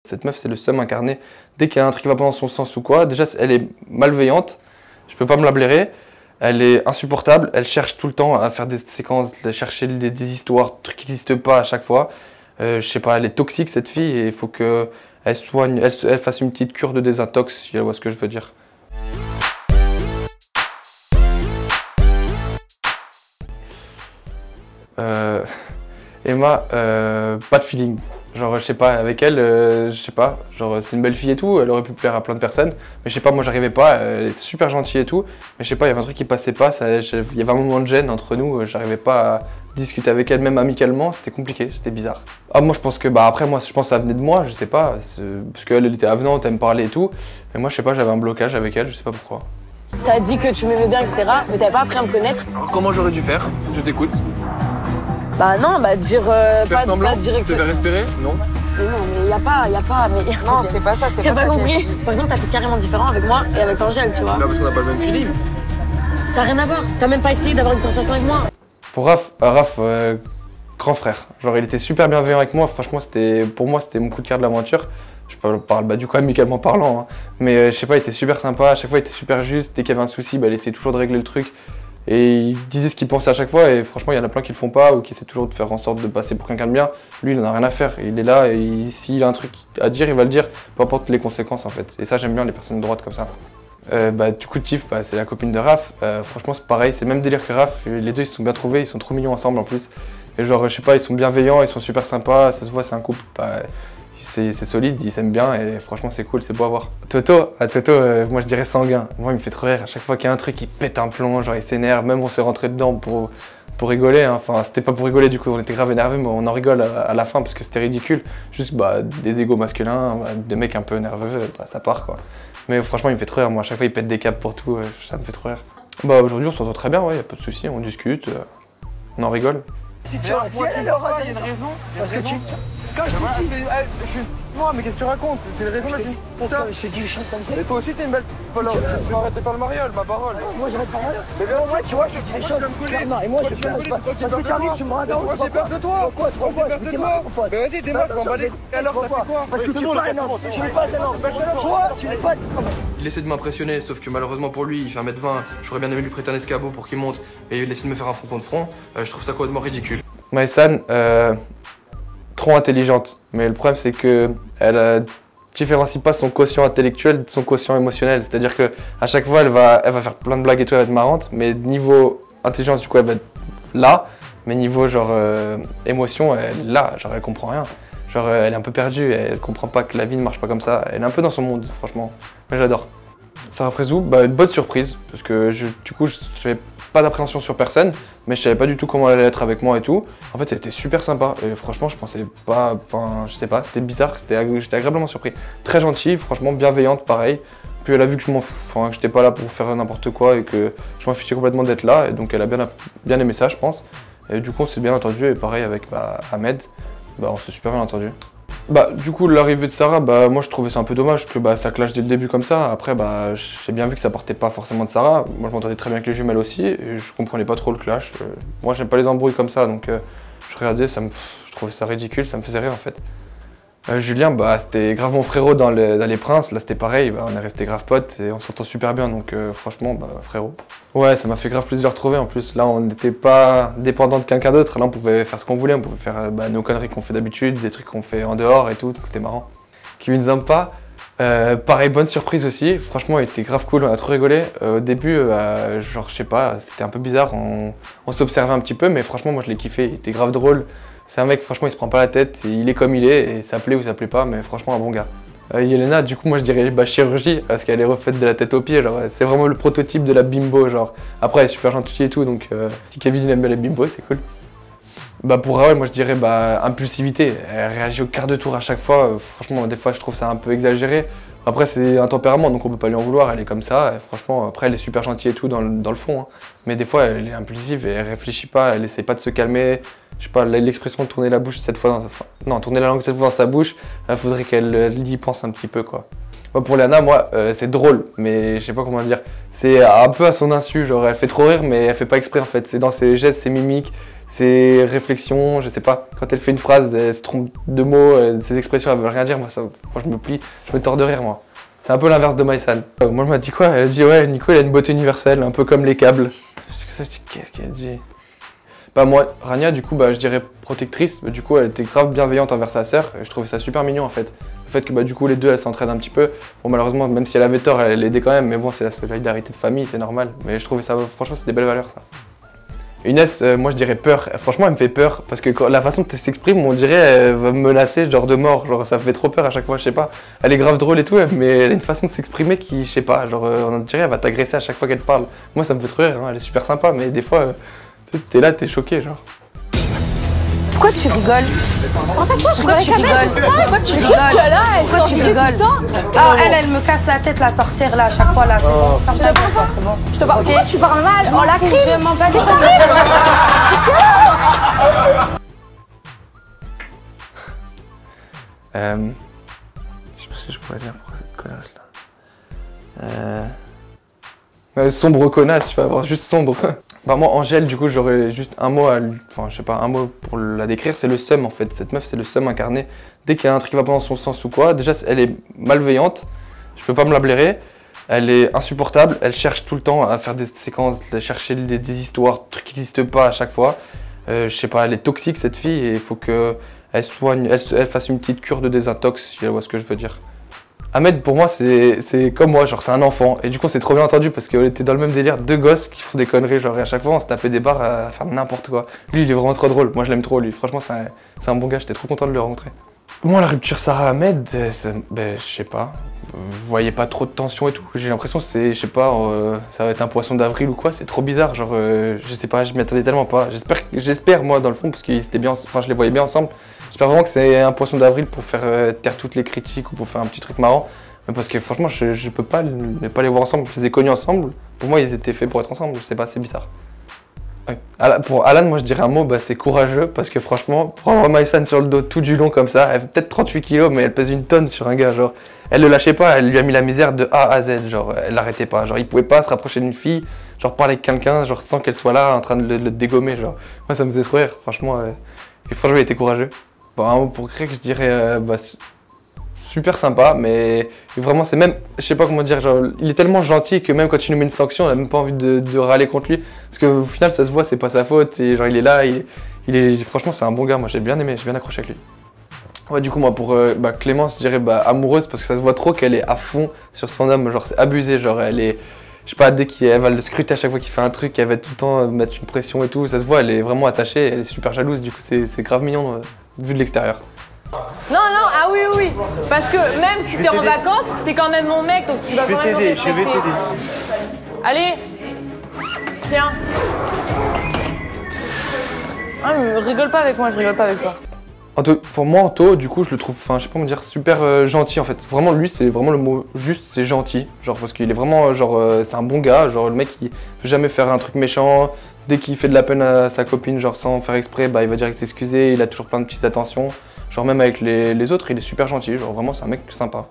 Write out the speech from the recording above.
Cette meuf, c'est le seum incarné. Dès qu'il y a un truc qui va pas dans son sens ou quoi, déjà, elle est malveillante. Je peux pas me la blairer. Elle est insupportable. Elle cherche tout le temps à faire des séquences, à chercher des histoires, des trucs qui n'existent pas à chaque fois. Je sais pas, elle est toxique cette fille et il faut qu'elle soigne, elle fasse une petite cure de désintox, si elle voit ce que je veux dire. Emma, pas de feeling. Genre, je sais pas, avec elle, je sais pas, genre, c'est une belle fille et tout, elle aurait pu plaire à plein de personnes, mais je sais pas, moi j'arrivais pas, elle est super gentille et tout, mais je sais pas, il y avait un truc qui passait pas, il y avait un moment de gêne entre nous, j'arrivais pas à discuter avec elle, même amicalement, c'était compliqué, c'était bizarre. Ah, moi je pense que, après, moi je pense que ça venait de moi, je sais pas, parce qu'elle elle était avenante, elle me parlait et tout, mais moi je sais pas, j'avais un blocage avec elle, je sais pas pourquoi. T'as dit que tu m'aimais bien, etc., mais t'avais pas appris à me connaître. Comment j'aurais dû faire? Je t'écoute. Bah non, bah dire Faire pas, semblant, pas direct. te faire respirer? Non. Mais non, mais y a pas, mais... Non, c'est pas ça, c'est T'as pas ça. pas compris. Par exemple, t'as fait carrément différent avec moi et avec Angèle, tu vois. Non, parce qu'on n'a pas le même feeling. Ça a rien à voir. T'as même pas essayé d'avoir une conversation avec moi. Pour Raph, grand frère. Genre, il était super bienveillant avec moi. Franchement, pour moi, c'était mon coup de cœur de l'aventure. Je parle du coup amicalement parlant. Hein. Mais je sais pas, il était super sympa. À chaque fois, il était super juste. Dès qu'il y avait un souci, il essayait toujours de régler le truc. Et il disait ce qu'il pensait à chaque fois. Et franchement, il y en a plein qui le font pas ou qui essaient toujours de faire en sorte de passer pour quelqu'un de bien. Lui, il en a rien à faire. Il est là et s'il a un truc à dire, il va le dire. Peu importe les conséquences en fait. Et ça, j'aime bien les personnes de droite comme ça. Du coup, Tiff, c'est la copine de Raph. Franchement, c'est pareil, c'est le même délire que Raph. Les deux, ils se sont bien trouvés, ils sont trop mignons ensemble en plus. Et genre, je sais pas, ils sont bienveillants, ils sont super sympas. Ça se voit, c'est un couple. C'est solide, ils s'aiment bien et franchement, c'est cool, c'est beau à voir. Toto, moi je dirais sanguin. Moi, il me fait trop rire. À chaque fois qu'il y a un truc, il pète un plomb, genre il s'énerve. Même on s'est rentré dedans pour rigoler. Hein. Enfin, c'était pas pour rigoler, du coup, on était grave énervés, mais on en rigole à la fin parce que c'était ridicule. Juste des égos masculins, des mecs un peu nerveux, ça part quoi. Mais franchement, il me fait trop rire. Moi, à chaque fois, il pète des câbles pour tout. Ça me fait trop rire. Aujourd'hui, on s'entend très bien, ouais, y a pas de souci. On discute, on en rigole. Si tu as il y a une raison. Parce que tu. Quand je suis. Moi, mais qu'est-ce que tu racontes? C'est une raison là, tu. Je t'ai dit, je chante comme ça. Mais toi aussi, t'es une belle. Voilà, tu vas arrêter de faire le mariole, ma parole. Moi, j'arrête pas. Mais bien sûr, tu vois, je te dis les choses. Clairement, et moi, je peux. Parce que tu arrives, tu me rends moi, j'ai peur de toi. Pourquoi? Moi, j'ai peur de toi. Mais vas-y, démarre, je m'en bats les couilles. Alors, ça fait quoi? Parce que tu es pas un homme. Tu n'es pas un homme. Toi, tu n'es pas. Il essaie de m'impressionner, sauf que malheureusement pour lui, il fait 1m20. J'aurais bien aimé lui prêter un escabeau pour qu'il monte et il essaie de me faire un front contre front. Je trouve ça complètement ridicule. Maïsan, trop intelligente. Mais le problème, c'est que elle différencie pas son quotient intellectuel de son quotient émotionnel. C'est-à-dire que à chaque fois, elle va faire plein de blagues et tout, elle va être marrante. Mais niveau intelligence, du coup, elle va être là. Mais niveau genre émotion, elle est là. Genre, elle comprend rien. Genre, elle est un peu perdue. Elle comprend pas que la vie ne marche pas comme ça. Elle est un peu dans son monde, franchement. Mais j'adore. Sarah Frézou, une bonne surprise. Parce que du coup, j'avais pas d'appréhension sur personne, mais je savais pas du tout comment elle allait être avec moi et tout. En fait, c'était super sympa et franchement, je pensais pas, enfin, je sais pas, c'était bizarre, j'étais agréablement surpris. Très gentille, franchement bienveillante, pareil. Puis elle a vu que que j'étais pas là pour faire n'importe quoi et que je m'en fichais complètement d'être là, et donc elle a bien aimé ça, je pense. Et du coup, on s'est bien entendu, et pareil avec Ahmed, on s'est super bien entendu. Du coup, l'arrivée de Sarah, moi je trouvais ça un peu dommage que ça clash dès le début comme ça. Après, j'ai bien vu que ça partait pas forcément de Sarah. Moi, je m'entendais très bien avec les jumelles aussi et je comprenais pas trop le clash. Moi, j'aime pas les embrouilles comme ça, donc je regardais, je trouvais ça ridicule, ça me faisait rire en fait. Julien, c'était grave mon frérot dans les Princes, là c'était pareil, on est resté grave potes et on s'entend super bien, donc franchement, frérot. Ouais, ça m'a fait grave plaisir de le retrouver en plus, là on n'était pas dépendant de quelqu'un d'autre, là on pouvait faire ce qu'on voulait, on pouvait faire nos conneries qu'on fait d'habitude, des trucs qu'on fait en dehors et tout, donc c'était marrant. Kevin Zampa, pareil, bonne surprise aussi, franchement il était grave cool, on a trop rigolé. Au début, genre je sais pas, c'était un peu bizarre, on s'observait un petit peu, mais franchement moi je l'ai kiffé, il était grave drôle. C'est un mec, franchement, il se prend pas la tête, il est comme il est, et ça plaît ou ça plaît pas, mais franchement, un bon gars. Yelena, du coup, moi je dirais chirurgie, parce qu'elle est refaite de la tête aux pieds, genre, c'est vraiment le prototype de la bimbo, genre. Après, elle est super gentille et tout, donc si Kevin il aime bien les bimbos, c'est cool. Pour Raoul, moi je dirais impulsivité, elle réagit au quart de tour à chaque fois, franchement, des fois je trouve ça un peu exagéré. Après, c'est un tempérament, donc on peut pas lui en vouloir, elle est comme ça, et franchement, après, elle est super gentille et tout dans le fond, hein. Mais des fois, elle est impulsive et elle réfléchit pas, elle essaie pas de se calmer. Je sais pas, l'expression de tourner la bouche cette fois tourner la langue cette fois dans sa bouche, il faudrait qu'elle y pense un petit peu, quoi. Pour Léana, moi, c'est drôle, mais je sais pas comment dire. C'est un peu à son insu, genre elle fait trop rire, mais elle fait pas exprès en fait. C'est dans ses gestes, ses mimiques, ses réflexions, je sais pas. Quand elle fait une phrase, elle se trompe de mots, ses expressions, elle veut rien dire. Moi, je me plie, je me tords de rire, moi. C'est un peu l'inverse de Maïsan. Moi, je m'a dit quoi? Elle a dit ouais, Nico, il a une beauté universelle, un peu comme les câbles. Qu'est-ce qu'elle a dit? Bah moi, Rania, du coup, bah, je dirais protectrice. Bah, du coup, elle était grave bienveillante envers sa sœur. Et je trouvais ça super mignon, en fait. Le fait que, bah, du coup, les deux, elles s'entraident un petit peu. Bon, malheureusement, même si elle avait tort, elle l'aidait quand même. Mais bon, c'est la solidarité de famille, c'est normal. Mais je trouvais ça, franchement, c'est des belles valeurs, ça. Inès, moi, je dirais peur. Franchement, elle me fait peur. Parce que la façon dont elle s'exprime, on dirait, elle va me menacer, genre de mort. Genre, ça me fait trop peur à chaque fois, je sais pas. Elle est grave drôle et tout, mais elle a une façon de s'exprimer qui, je sais pas, genre, on dirait, elle va t'agresser à chaque fois qu'elle parle. Moi, ça me fait trop rire, hein. Elle est super sympa, mais des fois, t'es là, t'es choqué, genre. Pourquoi tu rigoles? Pourquoi tu rigoles? Pourquoi tu rigoles? Pourquoi tu rigoles? Ah, elle me casse la tête, la sorcière, là, à chaque fois, là. C'est bon, ferme ta gueule, c'est bon. Je te parle. Pourquoi tu parles mal? Oh, la crise. Je m'en bats les Je sais pas ce que je pourrais dire pour cette connasse là. Sombre connasse, tu vas avoir juste sombre. Bah moi, Angèle, du coup, j'aurais juste un mot à lui... Enfin, je sais pas, un mot pour la décrire, c'est le seum en fait. Cette meuf, c'est le seum incarné. Dès qu'il y a un truc qui va pas dans son sens ou quoi, déjà, elle est malveillante, je peux pas me la blairer. Elle est insupportable, elle cherche tout le temps à faire des séquences, à chercher des histoires, des trucs qui n'existent pas à chaque fois. Je sais pas, elle est toxique cette fille et il faut qu'elle soigne, elle fasse une petite cure de désintox, si elle voit ce que je veux dire. Ahmed, pour moi, c'est comme moi, genre c'est un enfant. Et du coup, c'est trop bien entendu parce qu'on était dans le même délire, deux gosses qui font des conneries. Genre, et à chaque fois, on se tapait des barres à faire n'importe quoi. Lui, il est vraiment trop drôle. Moi, je l'aime trop, lui. Franchement, c'est un bon gars. J'étais trop content de le rencontrer. Moi, la rupture Sarah-Ahmed, ben, je sais pas. Je voyais pas trop de tension et tout. J'ai l'impression que c'est, je sais pas, ça va être un poisson d'avril ou quoi. C'est trop bizarre. Genre, je sais pas, je m'y attendais tellement pas. J'espère, moi, dans le fond, parce qu'ils étaient bien, enfin, je les voyais bien ensemble. J'espère vraiment que c'est un poisson d'avril pour faire taire toutes les critiques ou pour faire un petit truc marrant. Mais parce que franchement, je peux pas les voir ensemble. Je les ai connus ensemble. Pour moi, ils étaient faits pour être ensemble. Je sais pas, c'est bizarre. Ouais. Pour Alan, moi je dirais un mot, bah, c'est courageux. Parce que franchement, pour avoir Maïsan sur le dos tout du long comme ça, elle fait peut-être 38 kilos, mais elle pèse une tonne sur un gars. Genre, elle le lâchait pas, elle lui a mis la misère de A à Z. Genre, elle l'arrêtait pas. Genre, il pouvait pas se rapprocher d'une fille, genre parler avec quelqu'un, genre sans qu'elle soit là en train de le dégommer. Genre, moi ça me faisait trop rire. Franchement, et franchement, il était courageux. Bon, un mot pour Greg, je dirais bah, super sympa, mais vraiment, c'est même, je sais pas comment dire, genre, il est tellement gentil que même quand tu nous mets une sanction, on a même pas envie de râler contre lui. Parce qu'au final, ça se voit, c'est pas sa faute. Et, genre, il est là, franchement, c'est un bon gars. Moi, j'ai bien aimé, j'ai bien accroché avec lui. Ouais, du coup, moi, pour Clémence, je dirais bah, amoureuse, parce que ça se voit trop qu'elle est à fond sur son homme. Genre, c'est abusé. Genre, elle est, je sais pas, dès qu'elle va le scruter à chaque fois qu'il fait un truc, elle va tout le temps mettre une pression et tout. Ça se voit, elle est vraiment attachée, elle est super jalouse. Du coup, c'est grave mignon vu de l'extérieur. Non, ah oui, oui, parce que même si t'es en vacances, t'es quand même mon mec, donc tu vas quand même me respecter. Je vais t'aider. Allez, tiens. Ah, mais rigole pas avec moi, je rigole pas avec toi. Pour moi, Anto, du coup, je le trouve, enfin, je sais pas comment dire, super gentil en fait. Vraiment, lui, c'est vraiment le mot juste, c'est gentil. Genre, parce qu'il est vraiment, genre, c'est un bon gars. Genre, le mec, il veut jamais faire un truc méchant. Dès qu'il fait de la peine à sa copine, genre, sans faire exprès, bah, il va direct s'excuser. Il a toujours plein de petites attentions. Genre, même avec les autres, il est super gentil. Genre, vraiment, c'est un mec sympa.